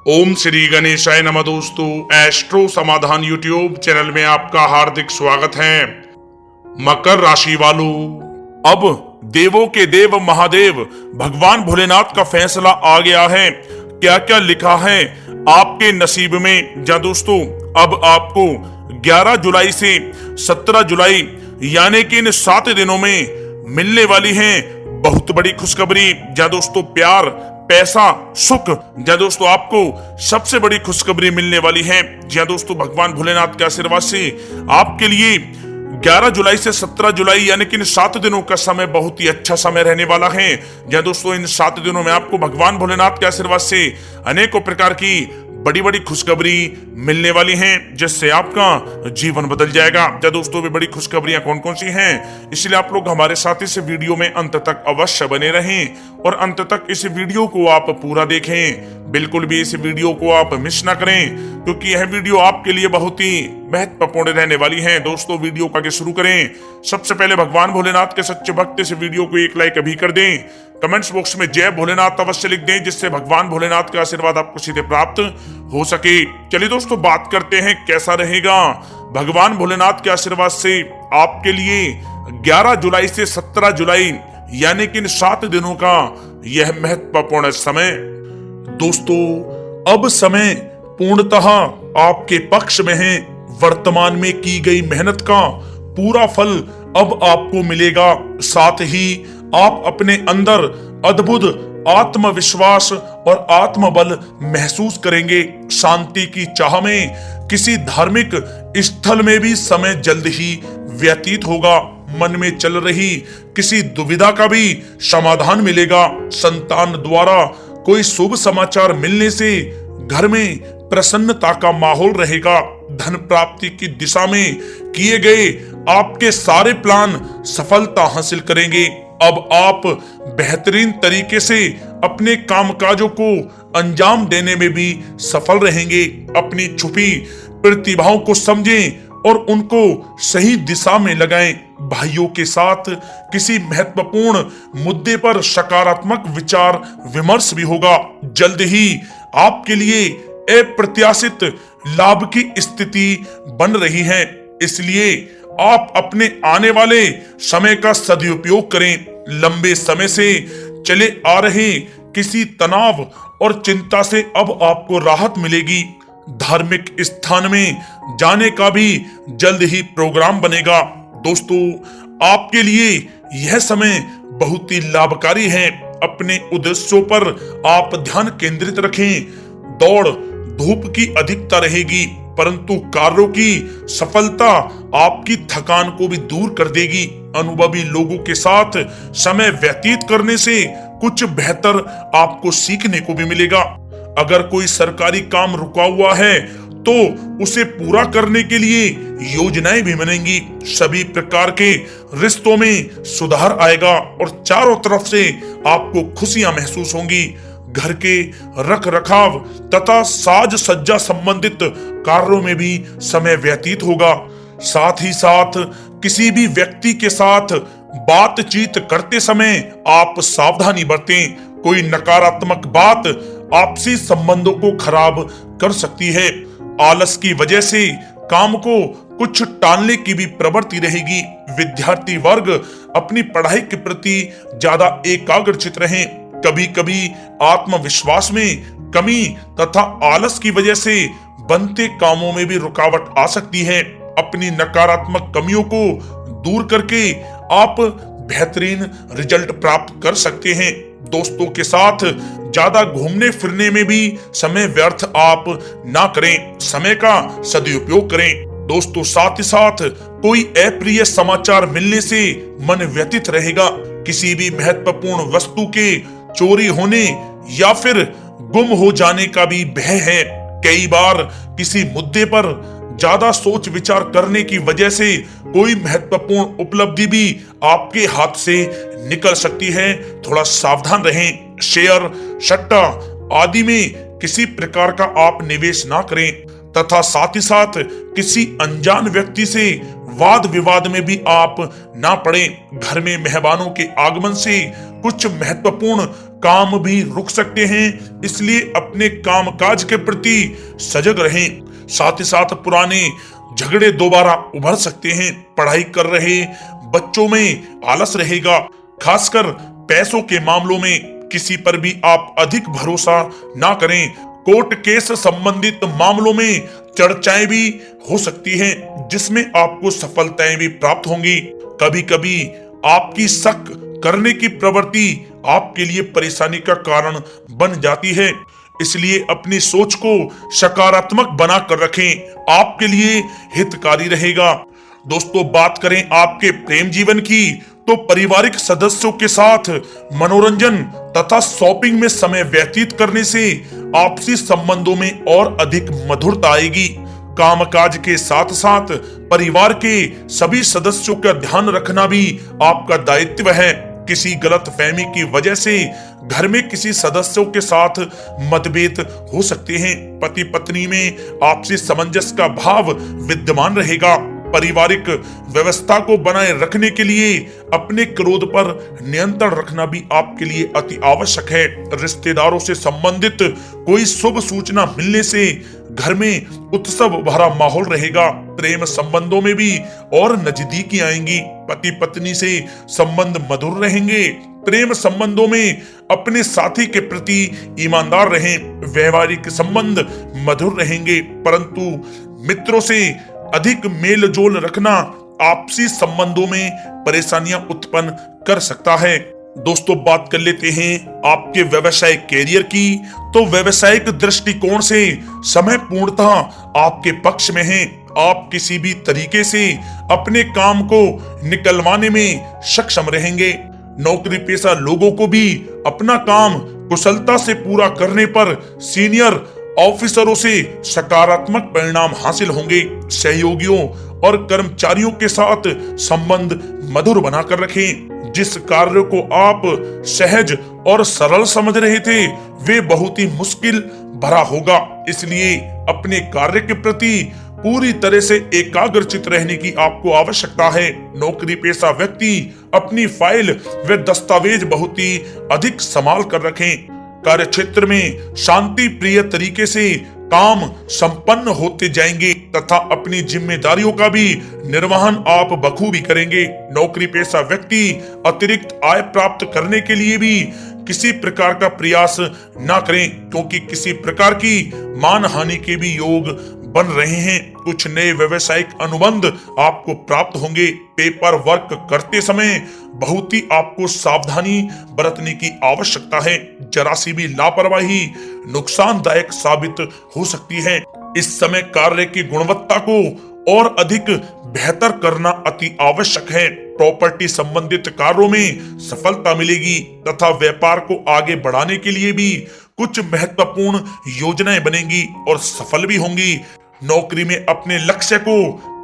ओम श्री गणेशाय नमः। दोस्तों, एस्ट्रो समाधान यूट्यूब चैनल में आपका हार्दिक स्वागत है। मकर राशि वालों, अब देवों के देव महादेव भगवान भोलेनाथ का फैसला आ गया है। क्या क्या लिखा है आपके नसीब में। जा दोस्तों, अब आपको 11 जुलाई से 17 जुलाई यानी कि इन 7 दिनों में मिलने वाली है बहुत बड़ी खुशखबरी। जा दोस्तों, प्यार, पैसा, सुख, जा दोस्तों आपको सबसे बड़ी खुशखबरी मिलने वाली है। जी दोस्तों, भगवान भोलेनाथ के आशीर्वाद से आपके लिए 11 जुलाई से 17 जुलाई यानी कि इन 7 दिनों का समय बहुत ही अच्छा समय रहने वाला है। जी दोस्तों, इन 7 दिनों में आपको भगवान भोलेनाथ के आशीर्वाद से अनेकों प्रकार की बड़ी बड़ी खुशखबरी मिलने वाली हैं, जिससे आपका जीवन बदल जाएगा। क्या दोस्तों, वे बड़ी खुशखबरियां कौन कौन सी हैं, इसलिए आप लोग हमारे साथ इस वीडियो में अंत तक अवश्य बने रहें और अंत तक इस वीडियो को आप पूरा देखें। बिल्कुल भी इस वीडियो को आप मिस ना करें, क्योंकि यह वीडियो आपके लिए बहुत ही महत्वपूर्ण रहने वाली है। दोस्तों, वीडियो को आगे शुरू करें, सबसे पहले भगवान भोलेनाथ के सच्चे भक्त इस वीडियो को एक लाइक अभी कर दें। कमेंट्स बॉक्स में जय भोलेनाथ अवश्य लिख दें, जिससे भगवान भोलेनाथ का आशीर्वाद आपको सीधे प्राप्त हो सके। चलिए दोस्तों, बात करते हैं कैसा रहेगा भगवान भोलेनाथ के आशीर्वाद से आपके लिए 11 जुलाई से 17 जुलाई यानी कि इन 7 दिनों का यह महत्वपूर्ण समय। दोस्तों, अब समय पूर्णतः आपके पक्ष में है। वर्तमान में की गई मेहनत का पूरा फल अब आपको मिलेगा। साथ ही आप अपने अंदर अद्भुत आत्मविश्वास और आत्मबल महसूस करेंगे। शांति की चाह में किसी धार्मिक स्थल में भी समय जल्द ही व्यतीत होगा। मन में चल रही किसी दुविधा का भी समाधान मिलेगा। संतान द्वारा कोई शुभ समाचार मिलने से घर में प्रसन्नता का माहौल रहेगा। धन प्राप्ति की दिशा में किए गए आपके सारे प्लान सफलता हासिल करेंगे। अब आप बेहतरीन तरीके से अपने कामकाजों को अंजाम देने में भी सफल रहेंगे। अपनी छुपी प्रतिभाओं को समझें और उनको सही दिशा में लगाएं। भाइयों के साथ किसी महत्वपूर्ण मुद्दे पर सकारात्मक विचार विमर्श भी होगा। जल्द ही आपके लिए अप्रत्याशित लाभ की स्थिति बन रही है, इसलिए आप अपने आने वाले समय का सदुपयोग करें। लंबे समय से चले आ रहे किसी तनाव और चिंता से अब आपको राहत मिलेगी। धार्मिक स्थान में जाने का भी जल्द ही प्रोग्राम बनेगा। दोस्तों, आपके लिए यह समय बहुत ही लाभकारी है। अपने उद्देश्यों पर आप ध्यान केंद्रित रखें। दौड़ धूप की अधिकता रहेगी, परंतु कार्यों की सफलता आपकी थकान को भी दूर कर देगी। अनुभवी लोगों के साथ समय व्यतीत करने से कुछ बेहतर आपको सीखने को भी मिलेगा। अगर कोई सरकारी काम रुका हुआ है तो उसे पूरा करने के लिए योजनाएं भी बनेंगी। सभी प्रकार के रिश्तों में सुधार आएगा और चारों तरफ से आपको खुशियां महसूस होंगी। घर के रख रखाव तथा साज सज्जा संबंधित कार्यों में भी समय व्यतीत होगा। साथ ही साथ किसी भी व्यक्ति के साथ बातचीत करते समय आप सावधानी बरतें। कोई नकारात्मक बात आपसी संबंधों को खराब कर सकती है। आलस की वजह से काम को कुछ टालने की भी प्रवृत्ति रहेगी। विद्यार्थी वर्ग अपनी पढ़ाई के प्रति ज्यादा एकाग्रचित रहें। कभी कभी आत्मविश्वास में कमी तथा आलस की वजह से बनते कामों में भी रुकावट आ सकती है। अपनी नकारात्मक कमियों को दूर करके आप बेहतरीन रिजल्ट प्राप्त कर सकते हैं। दोस्तों के साथ ज्यादा घूमने फिरने में भी समय व्यर्थ आप ना करें। समय का सदुपयोग करें। दोस्तों, साथ ही साथ कोई अप्रिय समाचार मिलने से मन व्यतीत रहेगा। किसी भी महत्वपूर्ण वस्तु के चोरी होने या फिर गुम हो जाने का भी भय है। कई बार किसी मुद्दे पर ज्यादा सोच विचार करने की वजह से कोई महत्वपूर्ण उपलब्धि भी आपके हाथ से निकल सकती है। थोड़ा सावधान रहें। शेयर, सट्टा आदि में किसी प्रकार का आप निवेश ना करें। तथा साथ ही साथ किसी अनजान व्यक्ति से वाद विवाद में भी आप ना पड़े। घर में मेहमानों के आगमन से कुछ महत्वपूर्ण काम भी रुक सकते हैं, इसलिए अपने कामकाज के प्रति सजग रहें। साथ ही साथ पुराने झगड़े दोबारा उभर सकते हैं। पढ़ाई कर रहे बच्चों में आलस रहेगा। खासकर पैसों के मामलों में किसी पर भी आप अधिक भरोसा ना करें। कोर्ट केस संबंधित मामलों में चर्चाएं भी हो सकती हैं, जिसमें आपको सफलताएं भी प्राप्त होंगी। कभी कभी आपकी शक करने की प्रवृत्ति आपके लिए परेशानी का कारण बन जाती है, इसलिए अपनी सोच को सकारात्मक बना कर रखें, आपके लिए हितकारी रहेगा। दोस्तों, बात करें आपके प्रेम जीवन की, तो पारिवारिक सदस्यों के साथ मनोरंजन तथा शॉपिंग में समय व्यतीत करने से आपसी संबंधों में और अधिक मधुरता आएगी। कामकाज के साथ साथ परिवार के सभी सदस्यों का ध्यान रखना भी आपका दायित्व है। किसी गलत फहमी की वजह से घर में किसी सदस्यों के साथ मतभेद हो सकते हैं। पति पत्नी में आपसी सामंजस्य का भाव विद्यमान रहेगा। पारिवारिक व्यवस्था को बनाए रखने के लिए अपने क्रोध पर नियंत्रण रखना भी आपके लिए अति आवश्यक है। रिश्तेदारों से संबंधित कोई शुभ सूचना मिलने से घर में उत्सव भरा माहौल रहेगा। प्रेम संबंधों में भी और नजदीकी आएंगी। पति पत्नी से संबंध मधुर रहेंगे। प्रेम संबंधों में अपने साथी के प्रति ईमानदार रहें। व्यवहारिक संबंध मधुर रहेंगे, परंतु मित्रों से अधिक मेल जोल रखना आपसी संबंधों में परेशानियां उत्पन्न कर सकता है। दोस्तों, बात कर लेते हैं आपके व्यवसायिक कैरियर की। तो व्यवसायिक दृष्टिकोण से समय पूर्णतः आपके पक्ष में है। आप किसी भी तरीके से अपने काम को निकलवाने में सक्षम रहेंगे। नौकरी पेशा लोगों को भी अपना काम कुशलता से पूरा करने पर सीनियर ऑफिसरों से सकारात्मक परिणाम हासिल होंगे। सहयोगियों और कर्मचारियों के साथ संबंध मधुर बनाकर रखें। जिस कार्य को आप सहज और सरल समझ रहे थे, वे बहुत ही मुश्किल भरा होगा। इसलिए अपने कार्य के प्रति पूरी तरह से एकाग्रचित रहने की आपको आवश्यकता है। नौकरी पेशा व्यक्ति अपनी फाइल व दस्तावेज बहुत ही अधिक संभाल कर रखें। कार्य क्षेत्र में शांति प्रिय तरीके से काम संपन्न होते जाएंगे तथा अपनी जिम्मेदारियों का भी निर्वहन आप बखूबी करेंगे। नौकरी पेशा व्यक्ति अतिरिक्त आय प्राप्त करने के लिए भी किसी प्रकार का प्रयास ना करें, क्योंकि किसी प्रकार की मान हानि के भी योग बन रहे हैं। कुछ नए व्यवसायिक अनुबंध आपको प्राप्त होंगे। पेपर वर्क करते समय बहुत ही आपको सावधानी बरतने की आवश्यकता है। जरा सी भी लापरवाही नुकसानदायक साबित हो सकती है। इस समय कार्य की गुणवत्ता को और अधिक बेहतर करना अति आवश्यक है। प्रॉपर्टी संबंधित कार्यों में सफलता मिलेगी तथा व्यापार को आगे बढ़ाने के लिए भी कुछ महत्वपूर्ण योजनाएं बनेंगी और सफल भी होंगी। नौकरी में अपने लक्ष्य को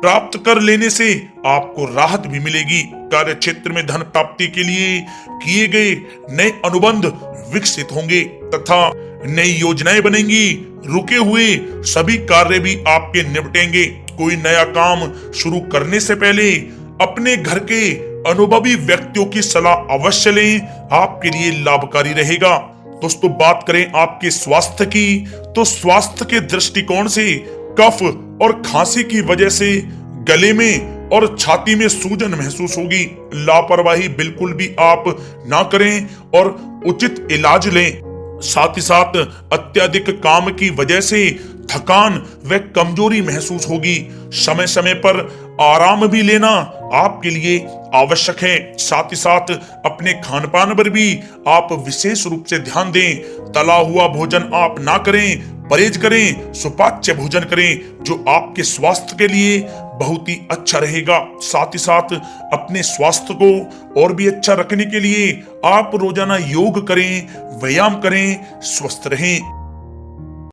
प्राप्त कर लेने से आपको राहत भी मिलेगी। कार्य क्षेत्र में धन प्राप्ति के लिए किए गए नए अनुबंध विकसित होंगे तथा नई योजनाएं बनेंगी। रुके हुए सभी कार्य भी आपके निपटेंगे। कोई नया काम शुरू करने से पहले अपने घर के अनुभवी व्यक्तियों की सलाह अवश्य लें, आपके लिए लाभकारी रहेगा। दोस्तों, बात करें आपके स्वास्थ्य की, तो स्वास्थ्य के दृष्टिकोण से कफ और खांसी की वजह से गले में और छाती में सूजन महसूस होगी। लापरवाही बिल्कुल भी आप ना करें और उचित इलाज लें। साथ ही साथ अत्यधिक काम की वजह से थकान व कमजोरी महसूस होगी। समय समय पर आराम भी लेना आपके लिए आवश्यक है। साथ ही साथ अपने खान पान पर भी आप विशेष रूप से ध्यान दें। तला हुआ भोजन आप ना करें, परहेज करें, सुपाच्य भोजन करें, जो आपके स्वास्थ्य के लिए बहुत ही अच्छा रहेगा। साथ ही साथ अपने स्वास्थ्य को और भी अच्छा रखने के लिए आप रोजाना योग करें, व्यायाम करें, स्वस्थ रहें।